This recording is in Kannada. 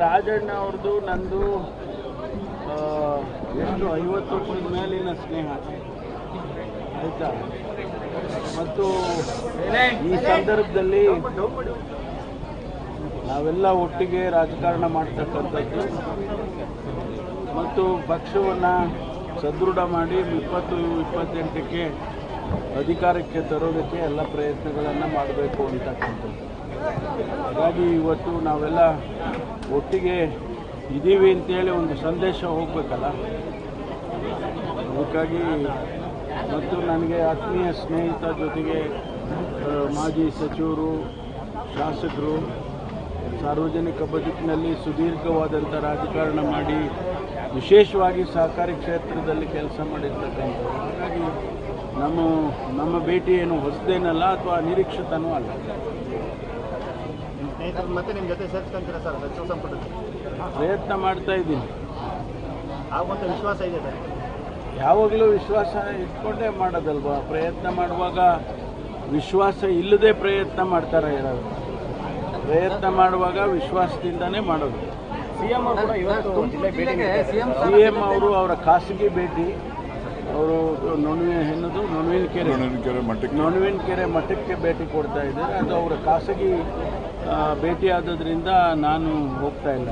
ರಾಜಣ್ಣ ಅವ್ರದ್ದು ನಂದು ಎಷ್ಟು 50 ವರ್ಷದ ಮೇಲಿನ ಸ್ನೇಹ ಆಯಿತಾ. ಮತ್ತು ಈ ಸಂದರ್ಭದಲ್ಲಿ ನಾವೆಲ್ಲ ಒಟ್ಟಿಗೆ ರಾಜಕಾರಣ ಮಾಡ್ತಕ್ಕಂಥದ್ದು ಮತ್ತು ಪಕ್ಷವನ್ನು ಸದೃಢ ಮಾಡಿ 2028ಕ್ಕೆ ಅಧಿಕಾರಕ್ಕೆ ತರೋದಕ್ಕೆ ಎಲ್ಲ ಪ್ರಯತ್ನಗಳನ್ನು ಮಾಡಬೇಕು ಅಂತಕ್ಕಂಥದ್ದು. ಹಾಗಾಗಿ ಇವತ್ತು ನಾವೆಲ್ಲ ಒಟ್ಟಿಗೆ ಇದ್ದೀವಿ ಅಂತೇಳಿ ಒಂದು ಸಂದೇಶ ಹೋಗಬೇಕಲ್ಲ, ಅದಕ್ಕಾಗಿ ಮತ್ತು ನನಗೆ ಆತ್ಮೀಯ ಸ್ನೇಹಿತ ಜೊತೆಗೆ ಮಾಜಿ ಸಚಿವರು, ಶಾಸಕರು, ಸಾರ್ವಜನಿಕ ಬದುಕಿನಲ್ಲಿ ಸುದೀರ್ಘವಾದಂಥ ರಾಜಕಾರಣ ಮಾಡಿ ವಿಶೇಷವಾಗಿ ಸಹಕಾರಿ ಕ್ಷೇತ್ರದಲ್ಲಿ ಕೆಲಸ ಮಾಡಿರ್ತಕ್ಕಂಥದ್ದು. ಹಾಗಾಗಿ ನಮ್ಮ ಭೇಟಿ ಏನು ಹೊಸದೇನಲ್ಲ ಅಥವಾ ಅನಿರೀಕ್ಷಿತನೂ ಅಲ್ಲ. ಮತ್ತೆ ನಿಮ್ಮ ಜೊತೆ ಸೇರ್ಸ್ಕೊಂತೀರಾ ಸರ್ ಸಚಿವ ಸಂಪುಟಕ್ಕೆ? ಪ್ರಯತ್ನ ಮಾಡ್ತಾ ಇದ್ದೀನಿ. ಆಗುವಂಥ ವಿಶ್ವಾಸ ಇದೆ ಸರ್? ಯಾವಾಗಲೂ ವಿಶ್ವಾಸ ಇಟ್ಕೊಂಡೇ ಮಾಡೋದಲ್ವಾ. ಪ್ರಯತ್ನ ಮಾಡುವಾಗ ವಿಶ್ವಾಸ ಇಲ್ಲದೆ ಪ್ರಯತ್ನ ಮಾಡ್ತಾರೆ ಯಾರು? ಪ್ರಯತ್ನ ಮಾಡುವಾಗ ವಿಶ್ವಾಸದಿಂದನೇ ಮಾಡೋದು. ಸಿಎಂ ಅವರು ಕೂಡ ಇವತ್ತು ಸಿಎಂ ಅವರು ಅವರ ಖಾಸಗಿ ಭೇಟಿ, ಅವರು ನೊಣವಿನಕೆರೆ ಮಠಕ್ಕೆ ಭೇಟಿ ಕೊಡ್ತಾ ಇದ್ದಾರೆ. ಅದು ಅವರ ಖಾಸಗಿ ಭೇಟಿ ಆದದ್ರಿಂದ ನಾನು ಹೋಗ್ತಾ ಇಲ್ಲ.